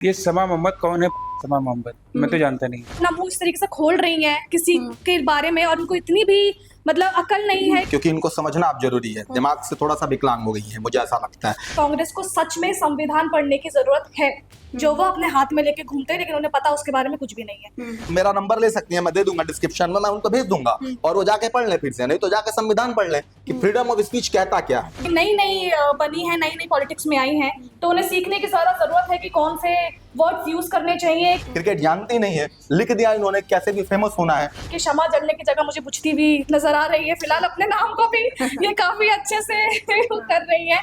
ये समा मोहम्मद कौन है? समा मोहम्मद मैं तो जानता नहीं। अपना मुंह इस तरीके से खोल रही हैं किसी के बारे में और उनको इतनी भी मतलब अकल नहीं है। क्योंकि इनको समझना अब जरूरी है, दिमाग से थोड़ा सा विकलांग हो गई है, मुझे ऐसा लगता है। कांग्रेस को सच में संविधान पढ़ने की जरूरत है, जो वो अपने हाथ में लेके घूमते हैं, लेकिन उन्हें पता उसके बारे में कुछ भी नहीं है। मेरा नंबर ले सकती है, मैं दे दूंगा डिस्क्रिप्शन में, मैं उनको भेज दूंगा और वो जाके पढ़ ले फिर से, नहीं तो जाके संविधान पढ़ ले कि फ्रीडम ऑफ स्पीच कहता क्या है। नई नई बनी है, नई नई पॉलिटिक्स में आई हैं, तो उन्हें सीखने की ज्यादा जरूरत है कि कौन से वर्ड्स यूज करने चाहिए। क्रिकेट जानती नहीं है, लिख दिया इन्होंने, कैसे भी फेमस होना है। कि क्षमा जलने की जगह मुझे बुझती भी नजर आ रही है फिलहाल, अपने नाम को भी ये काफी अच्छे से कर रही है।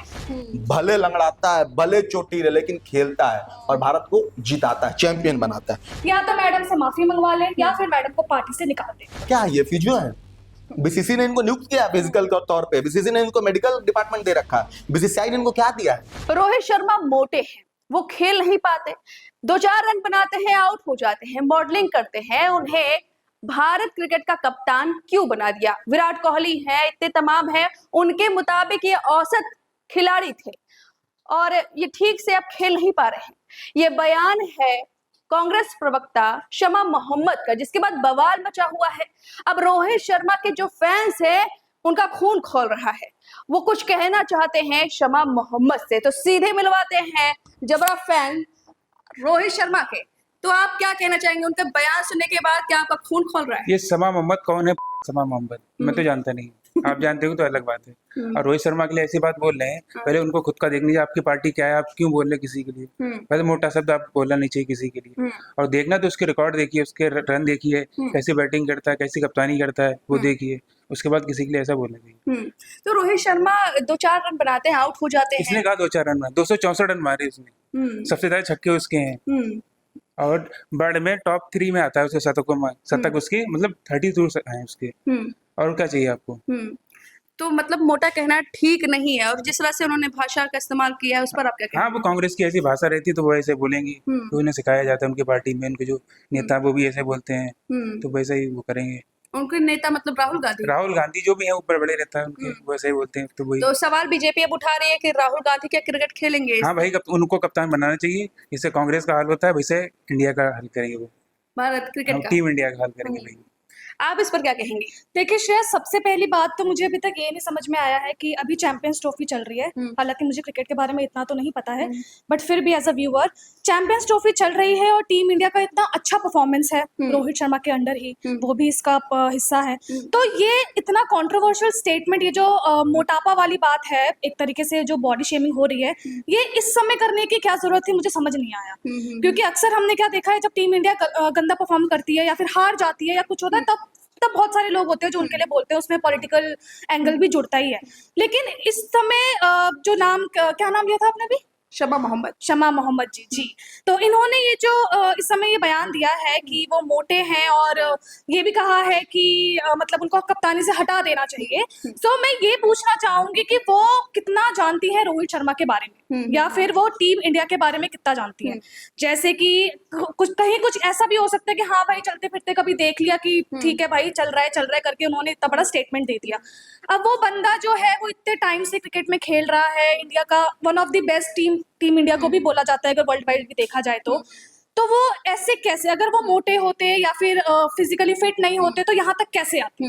भले लंगड़ाता है, भले चोटी रहे, लेकिन खेलता है और भारत को जिताता है, चैंपियन बनाता है। या तो मैडम से माफी मंगवा ले या फिर मैडम को पार्टी से निकाल दे। क्या ये फिजियो है? बीसीसी ने इनको नियुक्त किया फिजिकल तौर पे, बीसीसी ने इनको मेडिकल डिपार्टमेंट दे रखा है, बीसीसीआई ने इनको क्या दिया है? रोहित शर्मा मोटे हैं, वो खेल नहीं पाते, 2-4 रन बनाते हैं, आउट हो जाते हैं, मॉडलिंग करते हैं। उन्हें भारत क्रिकेट का कप्तान क्यों बना दिया? विराट कोहली है, इतने तमाम है, उनके मुताबिक ये औसत खिलाड़ी थे और ये ठीक से अब खेल नहीं पा रहे हैं। ये बयान है कांग्रेस प्रवक्ता शमा मोहम्मद का, जिसके बाद बवाल मचा हुआ है। अब रोहित शर्मा के जो फैंस हैं उनका खून खौल रहा है, वो कुछ कहना चाहते हैं शमा मोहम्मद से, तो सीधे मिलवाते हैं जबरा फैन रोहित शर्मा के। तो आप क्या कहना चाहेंगे उनका बयान सुनने के बाद? क्या आपका खून खोल रहा है? ये समा मोहम्मद कौन है? समा मोहम्मद मैं तो जानता नहीं। आप जानते हो तो अलग बात है। और रोहित शर्मा के लिए ऐसी बात बोल रहे हैं, पहले उनको खुद का देख लीजिए, आपकी पार्टी क्या है, आप क्यों बोल रहे हैं किसी के लिए? पहले मोटा शब्द आप बोलना नहीं चाहिए किसी के लिए। और देखना तो उसके रिकॉर्ड देखिए, उसके रन देखिए, कैसी बैटिंग करता है, कैसी कप्तानी करता है, वो देखिए, उसके बाद किसी के लिए ऐसा बोलना चाहिए। तो रोहित शर्मा 2-4 रन बनाते हैं, आउट हो जाते हैं। इसने कहा 2-4 रन मारे, 264 रन मारे उसने, सबसे ज्यादा छक्के उसके हैं। और वर्ल्ड में टॉप 3 में आता है, उसके शतक उसके मतलब 32 हैं उसके। और क्या चाहिए आपको? तो मतलब मोटा कहना ठीक नहीं है, और जिस तरह से उन्होंने भाषा का इस्तेमाल किया है उस पर आप क्या हाँ, कहेंगे? वो कांग्रेस की ऐसी भाषा रहती तो वो ऐसे बोलेंगी, तो उन्हें सिखाया जाता है उनकी पार्टी में, उनके जो नेता है वो भी ऐसे बोलते हैं, तो वैसे ही वो करेंगे। उनके नेता मतलब राहुल गांधी। राहुल गांधी जो भी है ऊपर बड़े रहता है उनके, वो ऐसे ही बोलते हैं, तो वही। तो सवाल बीजेपी अब उठा रही है कि राहुल गांधी क्या क्रिकेट खेलेंगे? हाँ भाई, उनको कप्तान बनाना चाहिए, जिससे कांग्रेस का हल होता है वैसे इंडिया का हल करेंगे वो, भारत क्रिकेट का। टीम इंडिया का हल करेंगे भाई। आप इस पर क्या कहेंगे? देखिए श्रेया, सबसे पहली बात तो मुझे अभी तक ये नहीं समझ में आया है कि अभी चैंपियंस ट्रॉफी चल रही है। हालांकि मुझे क्रिकेट के बारे में इतना तो नहीं पता है, बट फिर भी as a viewer champions trophy चल रही है और टीम इंडिया का इतना अच्छा परफॉर्मेंस है रोहित शर्मा के अंडर ही, वो भी इसका हिस्सा है। तो ये इतना कंट्रोवर्शियल स्टेटमेंट, ये जो मोटापा वाली बात है, एक तरीके से जो बॉडी शेमिंग हो रही है, ये इस समय करने की क्या जरूरत थी, मुझे समझ नहीं आया। क्योंकि अक्सर हमने क्या देखा है, जब टीम इंडिया गंदा परफॉर्म करती है या फिर हार जाती है या कुछ होता है, तब बहुत सारे लोग होते हैं जो उनके लिए बोलते हैं, उसमें पॉलिटिकल एंगल भी जुड़ता ही है। लेकिन इस समय जो नाम, क्या नाम लिया था आपने भी? शमा मोहम्मद। शमा मोहम्मद जी। तो इन्होंने ये जो इस समय ये बयान दिया है कि वो मोटे हैं और ये भी कहा है कि मतलब उनको कप्तानी से हटा देना चाहिए। तो मैं ये पूछना चाहूंगी कि वो कितना जानती है रोहित शर्मा के बारे में, या फिर वो टीम इंडिया के बारे में कितना जानती है। जैसे कि कुछ ऐसा भी हो सकता है कि हाँ भाई, चलते फिरते कभी देख लिया कि ठीक है भाई, चल रहा है करके उन्होंने इतना बड़ा स्टेटमेंट दे दिया। अब वो बंदा जो है वो इतने टाइम से क्रिकेट में खेल रहा है, इंडिया का one of the best team India को भी बोला जाता है अगर वर्ल्ड वाइड भी देखा जाए तो वो ऐसे कैसे, अगर वो मोटे होते या फिर फिजिकली फिट नहीं होते तो यहाँ तक कैसे आते?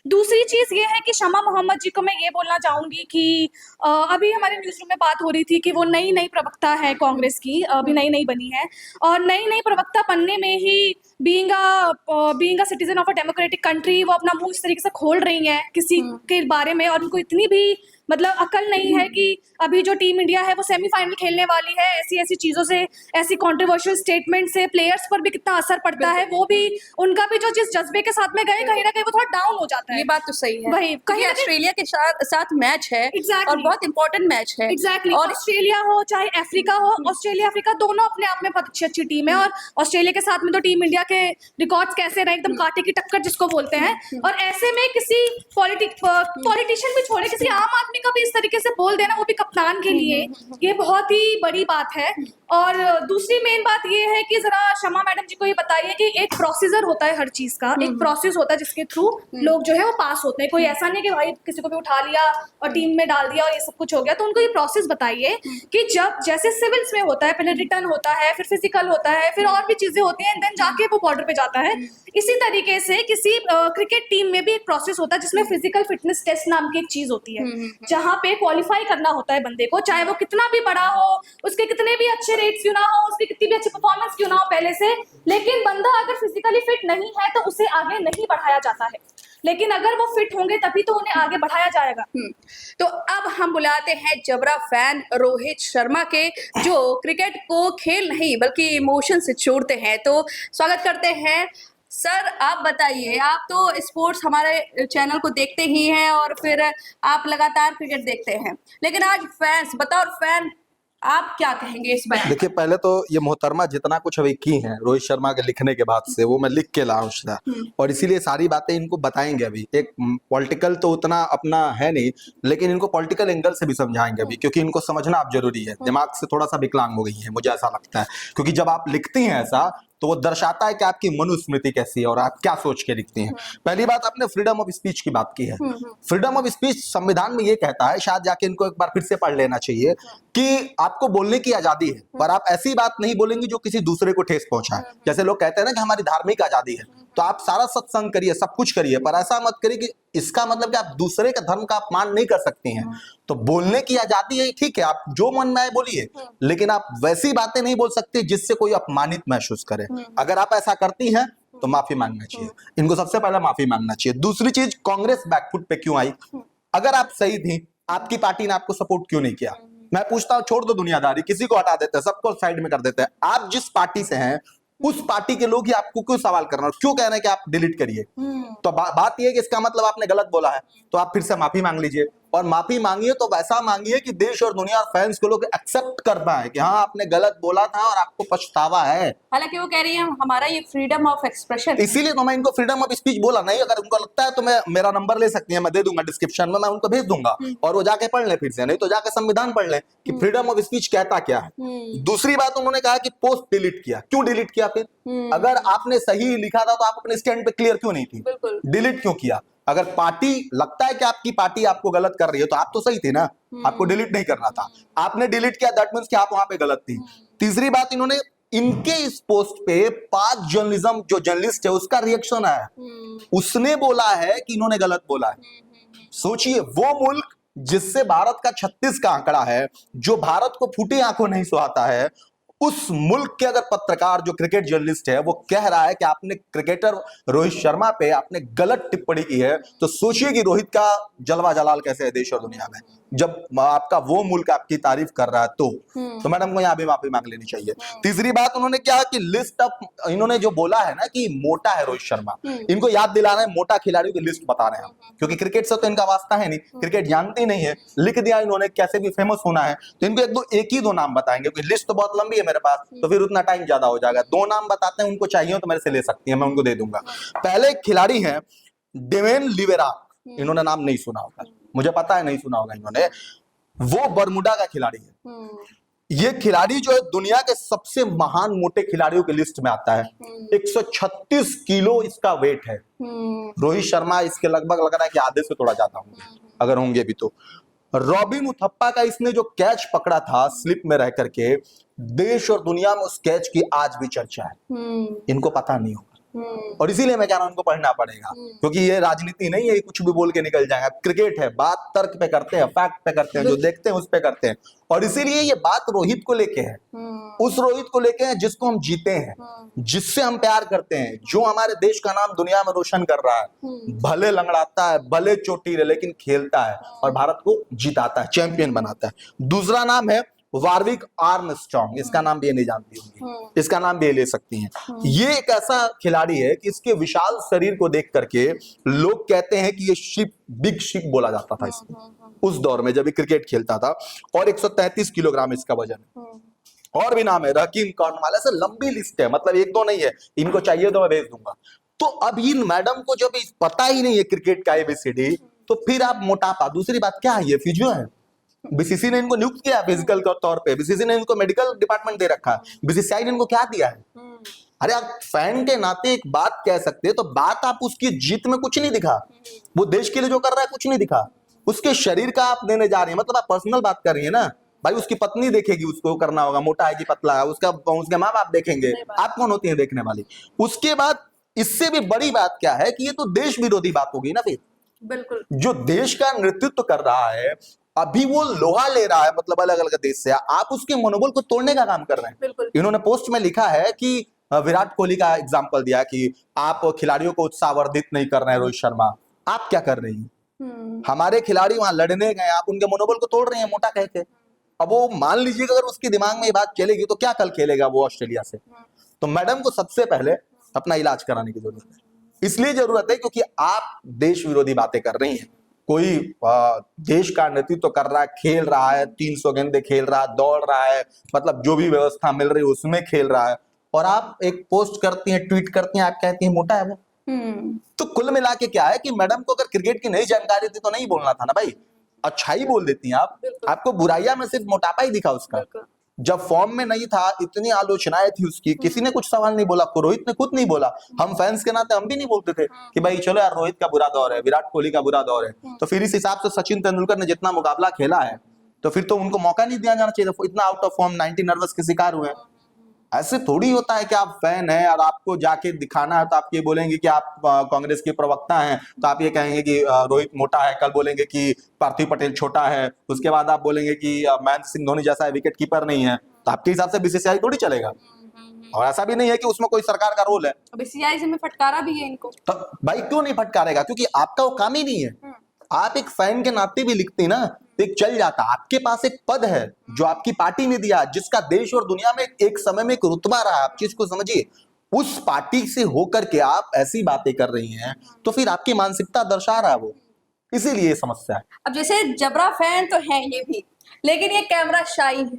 दूसरी चीज ये है कि शमा मोहम्मद जी को मैं ये बोलना चाहूंगी कि अभी हमारे न्यूज रूम में बात हो रही थी कि वो नई प्रवक्ता है कांग्रेस की, अभी नई बनी है, और नई प्रवक्ता बनने में ही being a citizen of a democratic country वो अपना मुंह इस तरीके से खोल रही हैं किसी के बारे में, और उनको इतनी भी मतलब अकल नहीं है कि अभी जो टीम इंडिया है वो सेमीफाइनल खेलने वाली है, ऐसी चीजों से, ऐसी कंट्रोवर्शियल स्टेटमेंट से प्लेयर्स पर भी कितना असर पड़ता है। वो भी, उनका भी जो जिस जज्बे के साथ में गए, कहीं ना कहीं वो थोड़ा डाउन हो जाता है। ये बात तो सही है। वही, कहीं ऑस्ट्रेलिया के साथ मैच है। Exactly. और बहुत इंपॉर्टेंट मैच है। एग्जैक्टली। और ऑस्ट्रेलिया हो चाहे अफ्रीका हो, ऑस्ट्रेलिया अफ्रीका दोनों अपने आप में बहुत अच्छी टीम है, और ऑस्ट्रेलिया के साथ में तो टीम इंडिया के रिकॉर्ड्स कैसे रहे, एकदम कांटे की टक्कर जिसको बोलते हैं। और ऐसे में किसी पॉलिटिशियन भी छोड़े, किसी आम आदमी कभी इस तरीके से बोल देना, वो भी कप्तान के लिए, ये बहुत ही बड़ी बात है। और दूसरी मेन बात ये है कि जरा शमा मैडम जी को ये बताइए कि एक प्रोसीजर होता है हर चीज का, एक प्रोसेस होता है जिसके थ्रू लोग जो है वो पास होते हैं। कोई ऐसा नहीं कि भाई किसी को भी उठा लिया और टीम में डाल दिया और ये सब कुछ हो गया। तो उनको ये प्रोसेस बताइए कि जब जैसे सिविल्स में होता है, पहले रिटर्न होता है, फिर फिजिकल होता है, फिर और भी चीजें होती हैं, देन जाके वो बॉर्डर पे जाता है। इसी तरीके से किसी क्रिकेट टीम में भी एक प्रोसेस होता है जिसमें फिजिकल फिटनेस टेस्ट नाम की एक चीज होती है, जहाँ पे क्वालिफाई करना होता है बंदे को, चाहे वो कितना भी बड़ा हो, उसके कितने भी अच्छे रेट्स क्यों ना हो, उसकी कितनी भी अच्छी परफॉर्मेंस क्यों ना हो पहले से, लेकिन बंदा अगर फिजिकली फिट नहीं है तो उसे आगे नहीं बढ़ाया जाता है। लेकिन अगर वो फिट होंगे तभी तो उन्हें आगे बढ़ाया जाएगा। तो अब हम बुलाते हैं जबरा फैन रोहित शर्मा के, जो क्रिकेट को खेल नहीं बल्कि इमोशन से जोड़ते हैं। तो स्वागत करते हैं सर। आप बताइए, आप तो स्पोर्ट्स हमारे चैनल को देखते ही हैं और फिर आप लगातार क्रिकेट देखते हैं, लेकिन आज फैंस, बतौर फैन आप क्या कहेंगे इस बयान? देखिए, पहले तो ये मोहतरमा जितना कुछ अभी की हैं रोहित शर्मा के लिखने के बाद से, वो मैं लिख के लाऊं था, और इसीलिए सारी बातें इनको बताएंगे। अभी एक पॉलिटिकल तो उतना अपना है नहीं, लेकिन इनको पॉलिटिकल एंगल से भी समझाएंगे अभी, क्योंकि इनको समझना अब जरूरी है। दिमाग से थोड़ा सा विकलांग हो गई है, मुझे ऐसा लगता है, क्योंकि जब आप लिखती हैं ऐसा तो वो दर्शाता है कि आपकी मनुस्मृति कैसी है और आप क्या सोच के लिखती हैं। पहली बात, आपने फ्रीडम ऑफ स्पीच की बात की है। फ्रीडम ऑफ स्पीच संविधान में ये कहता है, शायद जाके इनको एक बार फिर से पढ़ लेना चाहिए, कि आपको बोलने की आजादी है, पर आप ऐसी बात नहीं बोलेंगे जो किसी दूसरे को ठेस पहुंचाए। जैसे लोग कहते हैं ना कि हमारी धार्मिक आजादी है, तो आप सारा सत्संग करिए, सब कुछ करिए, पर ऐसा मत करिए कि इसका मतलब कि आप दूसरे का धर्म का अपमान नहीं कर सकती हैं। तो बोलने की आजादी है, ठीक है, आप जो मन में आए बोलिए, लेकिन आप वैसी बातें नहीं बोल सकते जिससे कोई अपमानित महसूस करे। अगर आप ऐसा करती हैं तो माफी मांगना चाहिए, इनको सबसे पहले माफी मांगना चाहिए। दूसरी चीज, कांग्रेस बैकफुट पे क्यों आई? अगर आप सही थी, आपकी पार्टी ने आपको सपोर्ट क्यों नहीं किया? मैं पूछता हूं, छोड़ दो दुनियादारी, किसी को हटा देते हैं, सबको साइड में कर देते हैं। आप जिस पार्टी से हैं उस पार्टी के लोग ही आपको क्यों सवाल कर रहे हैं, क्यों कह रहे हैं कि आप डिलीट करिए? तो बात यह है कि इसका मतलब आपने गलत बोला है, तो आप फिर से माफी मांग लीजिए, और माफी मांगिए तो वैसा मांगिए कि देश और दुनिया और फैंस को लोग एक्सेप्ट कर पाए कि हाँ, आपने गलत बोला था और आपको पछतावा है। हालांकि वो कह रही है हमारा ये फ्रीडम ऑफ एक्सप्रेशन, इसीलिए तो मैं इनको फ्रीडम ऑफ स्पीच बोला। नहीं, अगर उनको लगता है तो मैं, मेरा नंबर ले सकती है, मैं दे दूंगा डिस्क्रिप्शन में, मैं उनको भेज दूंगा और वो जाके पढ़ ले फिर से, नहीं तो जाके संविधान पढ़ ले कि फ्रीडम ऑफ स्पीच कहता क्या है। दूसरी बात, उन्होंने कहा कि पोस्ट डिलीट किया, क्यों डिलीट किया? फिर अगर आपने सही लिखा था तो आप अपने स्टैंड पे क्लियर क्यों नहीं थी? डिलीट क्यों किया? अगर पार्टी लगता है कि आपकी पार्टी आपको गलत कर रही है तो आप तो सही थे ना, आपको डिलीट नहीं करना था, आपने डिलीट किया, दैट मींस कि आप वहां पे गलत थी। तीसरी बात, इन्होंने इनके इस पोस्ट पे पाक जर्नलिज्म जो जर्नलिस्ट है उसका रिएक्शन आया, उसने बोला है कि इन्होंने गलत बोला है। सोचिए, वो मुल्क जिससे भारत का 36 का आंकड़ा है, जो भारत को फूटी आंखों नहीं सुहाता है, उस मुल्क के अगर पत्रकार जो क्रिकेट जर्नलिस्ट है वो कह रहा है कि आपने क्रिकेटर रोहित शर्मा पे आपने गलत टिप्पणी की है, तो सोचिए कि रोहित का जलवा जलाल कैसे है देश और दुनिया में, जब आपका वो मुल्क आपकी तारीफ कर रहा है। तो मैडम को यहाँ भी माफी मांग लेनी चाहिए। तीसरी बात, उन्होंने क्या कि लिस्ट ऑफ, इन्होंने जो बोला है ना कि मोटा है रोहित शर्मा, इनको याद दिला रहे हैं, मोटा खिलाड़ियों की लिस्ट बता रहे हैं, क्योंकि क्रिकेट से तो इनका वास्ता है नहीं, क्रिकेट जानते नहीं है, लिख दिया इन्होंने, कैसे भी फेमस होना है तो इनको एक ही दो नाम बताएंगे, क्योंकि लिस्ट तो बहुत लंबी है मेरे पास, तो फिर उतना टाइम ज्यादा हो जाएगा। दो नाम बताते हैं, उनको चाहिए तो मेरे से ले सकती है, मैं उनको दे दूंगा। पहले खिलाड़ी है डेवेन लिवेराक, इन्होंने नाम नहीं सुना होगा, मुझे पता है नहीं सुना होगा इन्होंने, वो बरमुडा का खिलाड़ी है। ये खिलाड़ी जो है दुनिया के सबसे महान मोटे खिलाड़ियों की लिस्ट में आता है। 136 किलो इसका वेट है। रोहित शर्मा इसके लगभग लग रहा है कि आधे से थोड़ा ज्यादा होंगे, अगर होंगे भी तो। रॉबिन उथप्पा का इसने जो कैच पकड़ा था स्लिप में रह करके, देश और दुनिया में उस कैच की आज भी चर्चा है, इनको पता नहीं होगा, और इसीलिए मैं कह रहा हूं उनको पढ़ना पड़ेगा, क्योंकि ये राजनीति नहीं है, कुछ भी बोल के निकल जाएगा। क्रिकेट है, बात तर्क पे करते हैं, फैक्ट पे करते हैं, जो देखते हैं उस पे करते हैं, और इसीलिए ये बात रोहित को लेके है, उस रोहित को लेके है जिसको हम जीते हैं, जिससे हम प्यार करते हैं, जो हमारे देश का नाम दुनिया में रोशन कर रहा है, भले लंगड़ाता है, भले चोटी है, लेकिन खेलता है और भारत को जिताता है, चैंपियन बनाता है। दूसरा नाम है वार्विक आर्मस्ट्रांग, इसका नाम भी ये नहीं जानती होंगी, इसका नाम भी ये ले सकती हैं। ये एक ऐसा खिलाड़ी है कि इसके विशाल शरीर को देख करके लोग कहते हैं कि ये शिप, बिग शिप बोला जाता था इसको उस दौर में जब ये क्रिकेट खेलता था, और 133 किलोग्राम इसका वजन है। और भी नाम है, रकीम कॉर्नवाल, ऐसे लंबी लिस्ट है, मतलब एक दो नहीं है, इनको चाहिए तो मैं भेज दूंगा। तो अब इन मैडम को जब पता ही नहीं है क्रिकेट का ABCD, तो फिर आप मोटापा, दूसरी बात क्या है, ये फिजियो है। बीसीसी ने इनको नियुक्त किया फिजिकल के तौर पे, बीसीसी ने इनको मेडिकल डिपार्टमेंट दे रखा, बीसीसीआई ने इनको क्या दिया है। अरे आप फैन के नाते एक बात कह सकते हैं, तो बात आप उसकी जीत में कुछ नहीं दिखा, वो देश के लिए जो कर रहा है कुछ नहीं दिखा, उसके शरीर का आप देने जा रहे हैं, मतलब आप पर्सनल बात कर रही है ना भाई, उसकी पत्नी देखेगी उसको करना होगा, मोटा है कि पतला है, उसके माँ बाप देखेंगे, आप कौन होती है देखने वाली। उसके बाद इससे भी बड़ी बात क्या है कि ये तो देश विरोधी बात होगी ना फिर। बिल्कुल, जो देश का नेतृत्व कर रहा है, अभी वो लोहा ले रहा है, मतलब अलग अलग देश से, आप उसके मनोबल को तोड़ने का काम कर रहे हैं। बिल्कुल। इन्होंने पोस्ट में लिखा है कि विराट कोहली का एग्जाम्पल दिया कि आप खिलाड़ियों को उत्साहवर्धित नहीं कर रहे हैं, रोहित शर्मा आप क्या कर रही हैं, हमारे खिलाड़ी वहां लड़ने गए, आप उनके मनोबल को तोड़ रहे हैं मोटा कह के। अब वो मान लीजिए अगर उसके दिमाग में ये बात चलेगी तो क्या कल खेलेगा वो ऑस्ट्रेलिया से। तो मैडम को सबसे पहले अपना इलाज कराने की जरूरत है, इसलिए जरूरत है क्योंकि आप देश विरोधी बातें कर रही हैं। कोई देश का नेतृत्व कर रहा है, खेल रहा है, 300 गेंदे खेल रहा है, दौड़ रहा है, मतलब जो भी व्यवस्था मिल रही है उसमें खेल रहा है, और आप एक पोस्ट करती हैं, ट्वीट करती हैं, आप कहती हैं मोटा है वो। तो कुल मिला के क्या है कि मैडम को अगर क्रिकेट की नई जानकारी थी तो नहीं बोलना था ना भाई, अच्छाई बोल देती हैं आप। आपको बुराइयां में सिर्फ मोटापा ही दिखा उसका, जब फॉर्म में नहीं था, इतनी आलोचनाएं थी उसकी, किसी ने कुछ सवाल नहीं बोला, रोहित ने खुद नहीं बोला। हम फैंस के नाते हम भी नहीं बोलते थे कि भाई चलो यार रोहित का बुरा दौर है, विराट कोहली का बुरा दौर है। तो फिर इस हिसाब से सचिन तेंदुलकर ने जितना मुकाबला खेला है तो फिर तो उनको मौका नहीं दिया जाना चाहिए, इतना आउट ऑफ फॉर्म 90 नर्वस के शिकार हुए। ऐसे थोड़ी होता है कि आप फैन हैं और आपको जाके दिखाना है तो आप ये बोलेंगे कि आप कांग्रेस के प्रवक्ता हैं तो आप ये कहेंगे कि रोहित मोटा है, कल बोलेंगे कि पार्थिव पटेल छोटा है, उसके बाद आप बोलेंगे कि महेंद्र सिंह धोनी जैसा विकेट कीपर नहीं है, तो आपके हिसाब से बीसीसीआई थोड़ी चलेगा। और ऐसा भी नहीं है कि उसमें कोई सरकार का रोल है, बीसीसीआई से में फटकारा भी है इनको। तो भाई क्यों नहीं फटकारेगा, क्योंकि आपका वो काम ही नहीं है। आप एक फैन के नाते भी लिखती ना तो एक चल जाता, आपके पास एक पद है जो आपकी पार्टी ने दिया, जिसका देश और दुनिया में एक समय में एक रुतबा रहा, आप चीज को समझिए। उस पार्टी से होकर के आप ऐसी बातें कर रही हैं तो फिर आपकी मानसिकता दर्शा रहा है वो, इसीलिए ये समस्या है। अब जैसे जबरा फैन तो है ये भी, लेकिन ये कैमरा शाई है,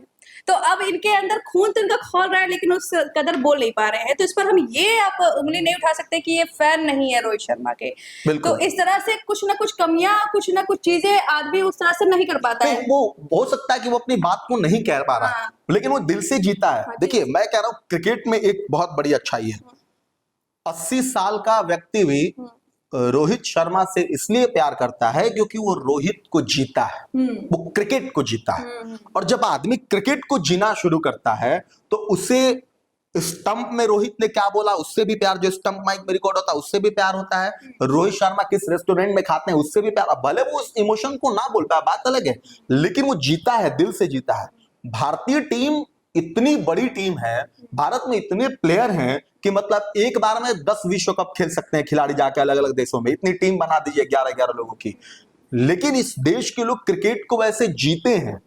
तो अब इनके अंदर खून तो इनका खौल रहा है लेकिन उस कदर बोल नहीं पा रहे हैं, तो इस पर हम ये आप उंगली नहीं उठा सकते कि ये फैन नहीं है रोहित शर्मा के। तो इस तरह से कुछ ना कुछ कमियां, कुछ ना कुछ चीजें आदमी उस तरह से नहीं कर पाता है। वो हो सकता है कि वो अपनी बात को नहीं कह पा रहा है, लेकिन वो दिल से जीता है। देखिए मैं कह रहा हूँ क्रिकेट में एक बहुत बड़ी अच्छाई है, 80 साल का व्यक्ति भी रोहित शर्मा से इसलिए प्यार करता है क्योंकि वो रोहित को जीता है, वो क्रिकेट को जीता है। और जब आदमी क्रिकेट को जीना शुरू करता है तो उसे स्टंप में रोहित ने क्या बोला उससे भी प्यार, जो स्टंप माइक में रिकॉर्ड होता है उससे भी प्यार होता है, रोहित शर्मा किस रेस्टोरेंट में खाते हैं उससे भी प्यार। भले वो उस इमोशन को ना बोल पाए, बात अलग है, लेकिन वो जीता है, दिल से जीता है। भारतीय टीम इतनी बड़ी टीम है, भारत में इतने प्लेयर हैं कि मतलब एक बार में 10 विश्व कप खेल सकते हैं खिलाड़ी जाके अलग अलग देशों में, इतनी टीम बना दीजिए 11-11 लोगों की। लेकिन इस देश के लोग क्रिकेट को वैसे जीते हैं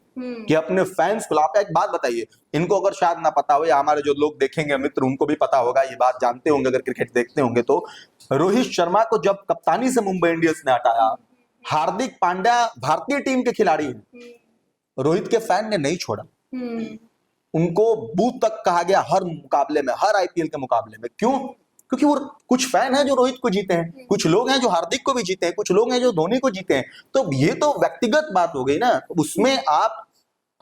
कि अपने फैंस को। आप एक बात बताइए, इनको अगर शायद ना पता हो या हमारे जो लोग देखेंगे मित्र उनको भी पता होगा, ये बात जानते होंगे अगर क्रिकेट देखते होंगे तो, रोहित शर्मा को जब कप्तानी से मुंबई इंडियंस ने हटाया, हार्दिक पांड्या भारतीय टीम के खिलाड़ी हैं, रोहित के फैन ने नहीं छोड़ा, उनको बूथ तक कहा गया हर मुकाबले में, हर आईपीएल के मुकाबले में। क्यों? क्योंकि वो कुछ फैन हैं जो रोहित को जीते हैं, कुछ लोग हैं जो हार्दिक को भी जीते हैं, कुछ लोग हैं जो धोनी को जीते हैं। तो ये तो व्यक्तिगत बात हो गई ना, उसमें आप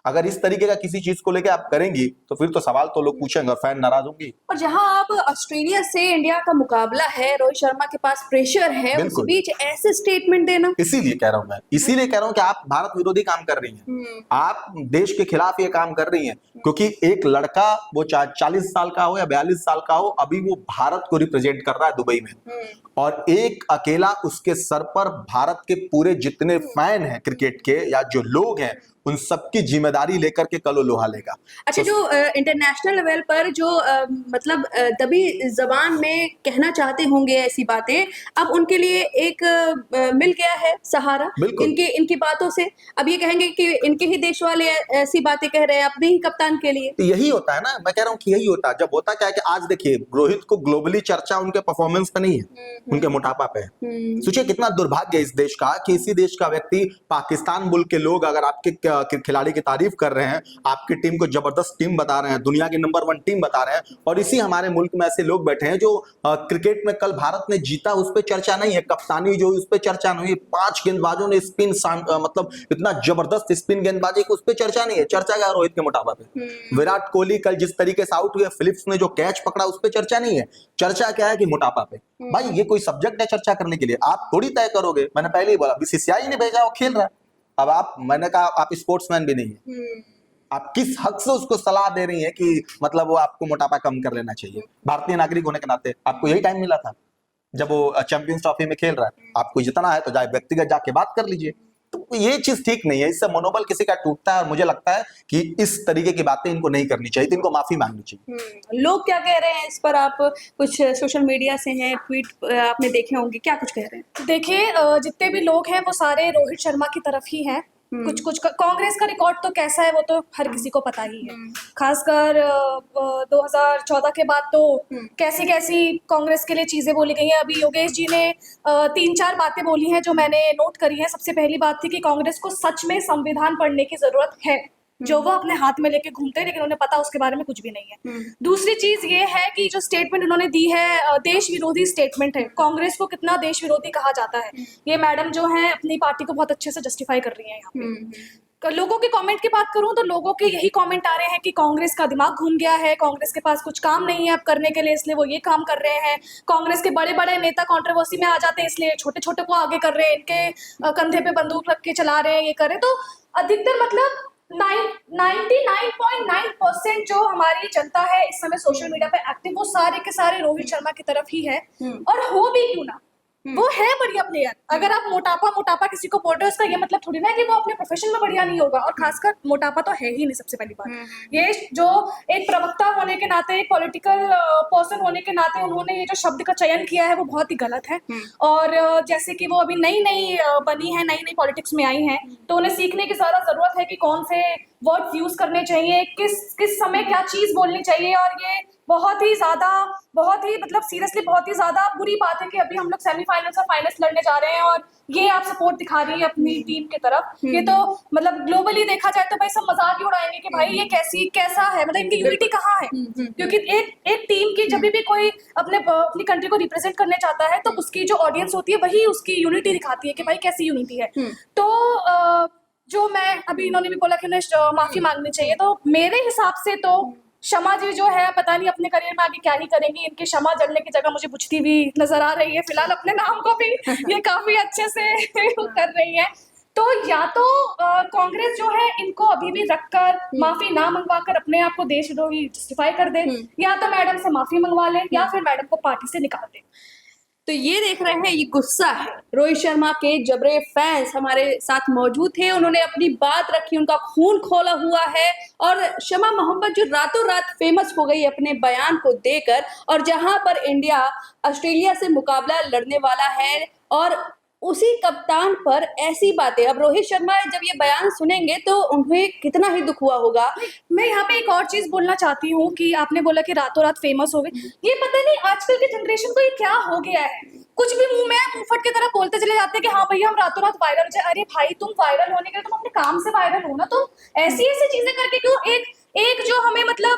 अगर इस तरीके का किसी चीज को लेकर आप करेंगी तो फिर तो सवाल तो लोग पूछेंगे, फैन नाराज होंगी। और जहां आप ऑस्ट्रेलिया से इंडिया का मुकाबला है, रोहित शर्मा के पास प्रेशर है, उस बीच ऐसे स्टेटमेंट देना, इसीलिए कह रहा हूं मैं, इसीलिए कह रहा हूं कि आप भारत विरोधी काम कर रही हैं, आप देश के खिलाफ ये काम कर रही हैं। क्योंकि एक लड़का वो 40 साल का हो या 42 साल का हो, अभी वो भारत को रिप्रेजेंट कर रहा है दुबई में, और एक अकेला उसके सर पर भारत के पूरे जितने फैन हैं क्रिकेट के या जो लोग हैं उन सबकी जिम्मेदारी लेकर के कल लोहा लेगा। अच्छा, जो इंटरनेशनल लेवल पर जो मतलब दबी जबान में कहना चाहते होंगे ऐसी बातें, अब उनके लिए एक मिल गया है सहारा इनकी बातों से। अब ये कहेंगे कि इनके ही देश वाले ऐसी बातें कह रहे हैं अपने ही कप्तान के लिए। तो यही होता है ना, मैं कह रहा हूँ कि यही होता है। जब होता क्या है कि आज देखिए रोहित को ग्लोबली चर्चा उनके परफॉर्मेंस पे नहीं है, उनके मोटापा पे है। सोचिए कितना दुर्भाग्य इस देश का कि इसी देश का व्यक्ति, पाकिस्तान मुल्क के लोग अगर आपके खिलाड़ी की तारीफ कर रहे हैं, आपकी टीम को जबरदस्त टीम बता रहे हैं, दुनिया की नंबर 1 टीम बता रहे हैं, और इसी हमारे मुल्क में ऐसे लोग बैठे हैं जो क्रिकेट में कल भारत ने जीता उस पर चर्चा नहीं है, कप्तानी जो उस पर चर्चा नहीं है, 5 गेंदबाजों ने स्पिन मतलब इतना जबरदस्त स्पिन गेंदबाजी उस पर चर्चा नहीं है। चर्चा क्या रोहित के मोटापा पे, विराट कोहली कल जिस तरीके से आउट हुए, फिलिप्स ने जो कैच पकड़ा उस पर चर्चा नहीं है। चर्चा क्या है कि मोटापा पे। भाई ये कोई सब्जेक्ट है चर्चा करने के लिए? आप थोड़ी तय करोगे, मैंने पहले ही बोला बीसीसीआई ने भेजा, वो खेल रहा है। अब आप, मैंने कहा आप स्पोर्ट्समैन भी नहीं है, आप किस हक से उसको सलाह दे रही हैं कि मतलब वो आपको मोटापा कम कर लेना चाहिए? भारतीय नागरिक होने के नाते आपको यही टाइम मिला था जब वो चैंपियंस ट्रॉफी में खेल रहा है, आपको जितना है तो जाए व्यक्तिगत जाके बात कर लीजिए। तो ये चीज ठीक नहीं है, इससे मनोबल किसी का टूटता है, और मुझे लगता है कि इस तरीके की बातें इनको नहीं करनी चाहिए, तो इनको माफी मांगनी चाहिए। लोग क्या कह रहे हैं इस पर? आप कुछ सोशल मीडिया से हैं, ट्वीट आपने देखे होंगे, क्या कुछ कह रहे हैं? देखिए जितने भी लोग हैं वो सारे रोहित शर्मा की तरफ ही हैं। कुछ कुछ कांग्रेस का रिकॉर्ड तो कैसा है वो तो हर किसी को पता ही है, खासकर 2014 के बाद तो कैसी कैसी कांग्रेस के लिए चीजें बोली गई हैं। अभी योगेश जी ने 3-4 बातें बोली हैं जो मैंने नोट करी है। सबसे पहली बात थी कि कांग्रेस को सच में संविधान पढ़ने की जरूरत है, जो वो अपने हाथ में लेके घूमते हैं, लेकिन उन्हें पता उसके बारे में कुछ भी नहीं है। दूसरी चीज ये है कि जो स्टेटमेंट उन्होंने दी है, देश विरोधी स्टेटमेंट है। कांग्रेस को कितना देश विरोधी कहा जाता है, ये मैडम जो है अपनी पार्टी को बहुत अच्छे से जस्टिफाई कर रही है यहाँ पे। लोगों के कमेंट की बात करूं तो लोगों के यही कमेंट आ रहे हैं कि कांग्रेस का दिमाग घूम गया है, कांग्रेस के पास कुछ काम नहीं है अब करने के लिए, इसलिए वो ये काम कर रहे हैं। कांग्रेस के बड़े बड़े नेता कंट्रोवर्सी में आ जाते हैं, इसलिए छोटे छोटे को आगे कर रहे हैं, इनके कंधे पे बंदूक रख के चला रहे हैं, ये कर रहे हैं। तो अधिकतर मतलब 99.9% जो हमारी जनता है इस समय सोशल मीडिया पे एक्टिव, वो सारे के सारे रोहित शर्मा की तरफ ही है। और हो भी क्यों ना, वो है बढ़िया प्लेयर। अगर आप मोटापा किसी को बोल रहे हो, उसका ये मतलब थोड़ी ना है कि वो अपने प्रोफेशन में बढ़िया नहीं होगा। और खासकर मोटापा तो है ही नहीं, सबसे पहली बात। ये जो एक प्रवक्ता होने के नाते, एक पॉलिटिकल पर्सन होने के नाते उन्होंने ये जो शब्द का चयन किया है वो बहुत ही गलत है। और जैसे कि वो अभी नई बनी है, नई पॉलिटिक्स में आई है, तो उन्हें सीखने की ज्यादा जरूरत है कि कौन से वर्ड्स यूज करने चाहिए, किस समय क्या चीज बोलनी चाहिए। और ये बहुत ही मतलब सीरियसली बहुत ही ज्यादा बुरी बात है कि अभी हम लोग सेमीफाइनल्स और फाइनल्स लड़ने जा रहे हैं और ये आप सपोर्ट दिखा रही है अपनी टीम की तरफ। ये तो मतलब ग्लोबली देखा जाए तो भाई सब मजाक ही उड़ाएंगे कि भाई ये कैसा है, मतलब इनकी यूनिटी कहाँ है। क्योंकि एक टीम की जब भी कोई अपनी कंट्री को रिप्रेजेंट करने चाहता है तो उसकी जो ऑडियंस होती है वही उसकी यूनिटी दिखाती है कि भाई कैसी यूनिटी है। तो जो मैं अभी, इन्होंने भी बोला कि उन्हें माफी मांगनी चाहिए, तो मेरे हिसाब से तो शमा जी जो है पता नहीं अपने करियर में आगे क्या ही करेंगी। इनकी शमा जलने की जगह मुझे बुझती भी नजर आ रही है। फिलहाल अपने नाम को भी ये काफी अच्छे से कर रही है। तो या तो कांग्रेस जो है इनको अभी भी रखकर माफी ना मंगवाकर अपने आप को देशद्रोही जस्टिफाई कर दे, या तो मैडम से माफी मंगवा ले, या फिर मैडम को पार्टी से निकाल दे। तो ये देख रहे हैं, ये गुस्सा है। रोहित शर्मा के जबरे फैंस हमारे साथ मौजूद थे, उन्होंने अपनी बात रखी, उनका खून खोला हुआ है। और शमा मोहम्मद जो रातों रात फेमस हो गई अपने बयान को देकर, और जहां पर इंडिया ऑस्ट्रेलिया से मुकाबला लड़ने वाला है और उसी कप्तान पर ऐसी बातें। अब रोहित शर्मा जब ये बयान सुनेंगे तो उन्हें कितना ही दुख हुआ होगा। मैं यहाँ पे एक और चीज बोलना चाहती हूँ कि आपने बोला कि रातों रात फेमस हो गए, ये पता नहीं आजकल की जनरेशन को ये क्या हो गया है। कुछ भी मुंह फट की तरह बोलते चले जाते हैं कि हाँ भैया हम रातों रात वायरल हो जाए। अरे भाई तुम वायरल होने के लिए तुम अपने काम से वायरल हो ना, तुम ऐसी चीजें करके क्यों एक जो हमें मतलब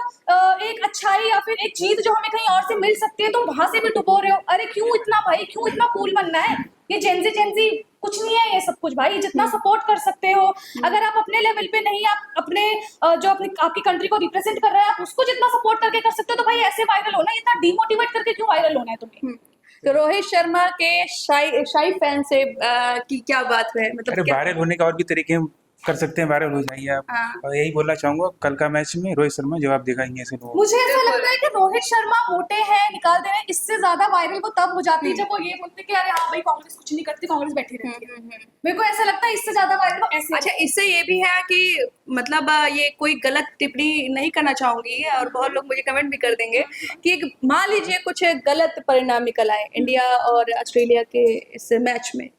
एक अच्छाई या फिर एक जीत जो हमें कहीं और से मिल सकती है, तुम वहां से भी डुबो रहे हो। अरे क्यों इतना कूल बनना है? ये जेंजी कुछ नहीं है ये सब कुछ। भाई जितना सपोर्ट कर सकते हो, अगर आप अपने लेवल पे नहीं, आप अपने जो आपकी कंट्री को रिप्रेजेंट कर रहा है, आप उसको जितना सपोर्ट करके कर सकते हो, तो भाई ऐसे वायरल होना, इतना डिमोटिवेट करके क्यों वायरल होना है तुम्हें? तो रोहित शर्मा के शाई फैन से की क्या बात है? मतलब वायरल होने का और भी तरीके कर सकते हैं, वायरल हो जाइए आप। और यही बोलना चाहूंगा, कल का मैच में रोहित शर्मा जवाब दिखाएंगे ऐसे लोगों। मुझे ऐसा लगता है कि रोहित शर्मा मोटे हैं, निकाल दे रहे हैं, इससे ज्यादा वायरल वो तब हो जाती है जब वो ये बोलते कि अरे हाँ भाई कांग्रेस कुछ नहीं करती, कांग्रेस बैठी रहती है। मेरे को ऐसा लगता है इससे ज्यादा वायरल वो ऐसे। अच्छा, इससे ये भी है कि मतलब ये कोई गलत टिप्पणी नहीं करना चाहूंगी, और बहुत लोग मुझे कमेंट भी कर देंगे कि मान लीजिए कुछ गलत परिणाम निकल आए इंडिया और ऑस्ट्रेलिया के इस मैच में,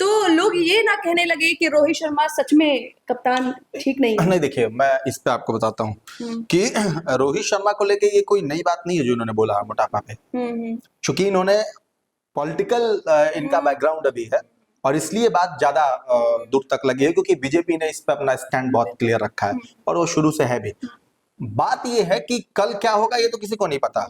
तो लोग ये ना कहने लगे कि रोहित शर्मा सच में कप्तान ठीक नहीं है। नहीं, देखिए मैं इस पे आपको बताता हूँ कि रोहित शर्मा को लेके ये कोई नई बात नहीं है जो इन्होंने बोला मोटापा पे। चूंकि इन्होंने पॉलिटिकल इनका बैकग्राउंड अभी है, और इसलिए बात ज्यादा दूर तक लगी है, क्योंकि बीजेपी ने इस पर अपना स्टैंड बहुत क्लियर रखा है और वो शुरू से है भी। बात ये है कि कल क्या होगा ये तो किसी को नहीं पता।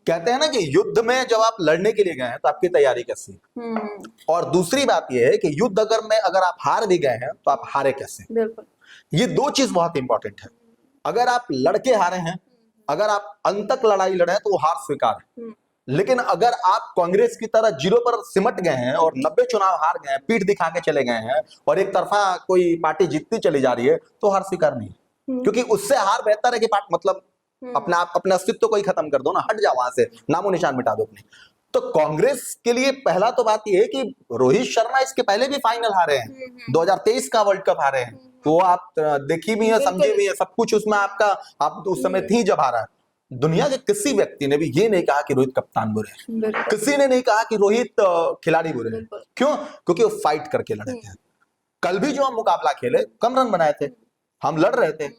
कहते हैं ना कि युद्ध में जब आप लड़ने के लिए गए हैं तो आपकी तैयारी कैसी है, और दूसरी बात यह है कि युद्ध अगर आप हार भी गए हैं तो आप हारे कैसे। बिल्कुल, ये दो चीज बहुत इंपॉर्टेंट है। अगर आप लड़के हारे हैं, अगर आप अंत तक लड़ाई लड़े हैं तो वो हार स्वीकार है। लेकिन अगर आप कांग्रेस की तरह जीरो पर सिमट गए हैं और 90 चुनाव हार गए हैं, पीठ दिखा के चले गए हैं और एक तरफा कोई पार्टी जीतती चली जा रही है, तो हार स्वीकार नहीं है। क्योंकि उससे हार बेहतर है कि मतलब अपना अस्तित्व को ही खत्म कर दो ना, हट जाओ वहां से, नामो निशान मिटा दो अपने। तो कांग्रेस के लिए पहला तो बात यह है कि रोहित शर्मा इसके पहले भी फाइनल हारे हैं, 2023 का वर्ल्ड कप हारे हैं, तो आप देखी भी है, समझे भी है, सब कुछ उसमें आप तो उस समय थी जब हारा। दुनिया के किसी व्यक्ति ने भी ये नहीं कहा कि रोहित कप्तान बुरे हैं, किसी ने नहीं कहा कि रोहित खिलाड़ी बुरे हैं। क्यों? क्योंकि वो फाइट करके लड़े थे। कल भी जो हम मुकाबला खेले, कम रन बनाए थे, हम लड़ रहे थे,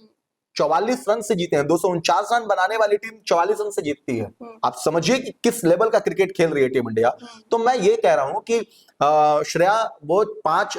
44 रन से जीते हैं। 249 रन बनाने वाली टीम 44 रन से जीतती है। आप समझिए कि किस लेवल का क्रिकेट खेल रही है टीम इंडिया। तो मैं ये कह रहा हूं कि श्रेया वो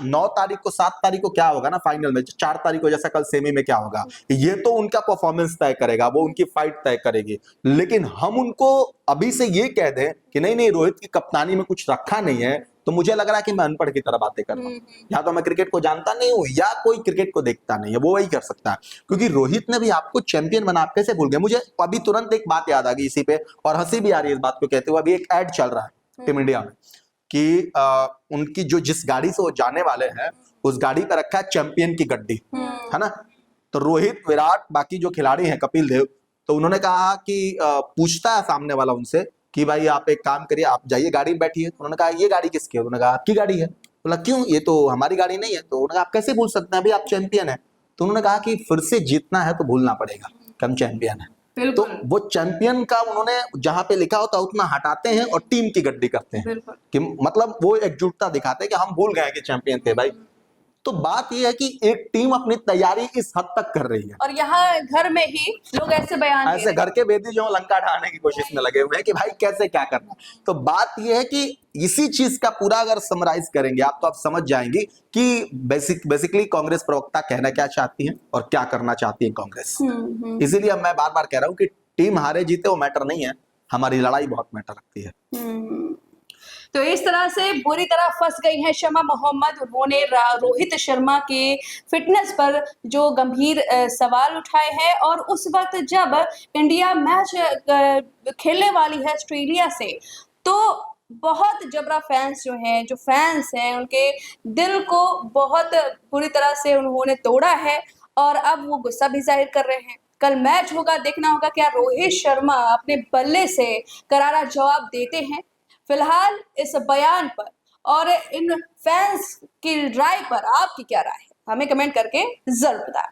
9 तारीख को 7 तारीख को क्या होगा ना फाइनल में, 4 तारीख को जैसा कल सेमी में क्या होगा, ये तो उनका परफॉर्मेंस तय करेगा, वो उनकी फाइट तय करेगी। लेकिन हम उनको अभी से ये कह दें कि नहीं रोहित की कप्तानी में कुछ रखा नहीं है, तो मुझे लग रहा है कि मैं अनपढ़ की तरह बातें कर रहा हूं। या तो मैं क्रिकेट को जानता नहीं हूं या कोई क्रिकेट को देखता नहीं है, वो वही कर सकता है। क्योंकि रोहित ने भी आपको चैंपियन बना, आप कैसे भूल गए। मुझे अभी तुरंत एक बात याद आ गई इसी पे, और हंसी भी आ रही है इस बात को कहते हुए। अभी एक एड चल रहा है टीम इंडिया में कि उनकी जिस गाड़ी से वो जाने वाले हैं, उस गाड़ी पे रखा है चैंपियन की गड्डी, है ना। तो रोहित, विराट, बाकी जो खिलाड़ी हैं, कपिल देव, तो उन्होंने कहा कि पूछता है सामने वाला उनसे कि भाई आप एक काम करिए, आप जाइए गाड़ी में बैठिए। तो उन्होंने कहा ये गाड़ी किसकी है? उन्होंने कहा आपकी गाड़ी है। बोला क्यों? ये तो हमारी गाड़ी नहीं है। तो उन्होंने कहा आप कैसे भूल सकते हैं, अभी आप चैंपियन है। तो उन्होंने कहा कि फिर से जीतना है तो भूलना पड़ेगा कि हम चैंपियन है। तो वो चैंपियन का उन्होंने जहां पे लिखा होता है उतना हटाते हैं और टीम की गड्डी करते हैं, कि मतलब वो एकजुटता दिखाते हैं कि हम भूल गए कि चैंपियन थे भाई। तो बात यह है कि एक टीम अपनी तैयारी इस हद तक कर रही है, और यहाँ घर में ही लोग ऐसे बयान ऐसे घर के बेदी जो लंका ढाने की कोशिश में लगे हुए हैं कि भाई कैसे क्या करना। तो बात यह है कि इसी चीज का पूरा अगर समराइज करेंगे आप, तो आप समझ जाएंगे कि बेसिकली कांग्रेस प्रवक्ता कहना क्या चाहती है और क्या करना चाहती है कांग्रेस। इसीलिए मैं बार बार कह रहा हूं कि टीम हारे जीते वो मैटर नहीं है, हमारी लड़ाई बहुत मैटर रखती है। तो इस तरह से बुरी तरह फंस गई है शमा मोहम्मद। उन्होंने रोहित शर्मा के फिटनेस पर जो गंभीर सवाल उठाए हैं, और उस वक्त जब इंडिया मैच खेलने वाली है ऑस्ट्रेलिया से, तो बहुत जबरा फैंस जो फैंस हैं, उनके दिल को बहुत बुरी तरह से उन्होंने तोड़ा है, और अब वो गुस्सा भी जाहिर कर रहे हैं। कल मैच होगा, देखना होगा क्या रोहित शर्मा अपने बल्ले से करारा जवाब देते हैं। फिलहाल इस बयान पर और इन फैंस की राय पर आपकी क्या राय है, हमें कमेंट करके जरूर बताएं।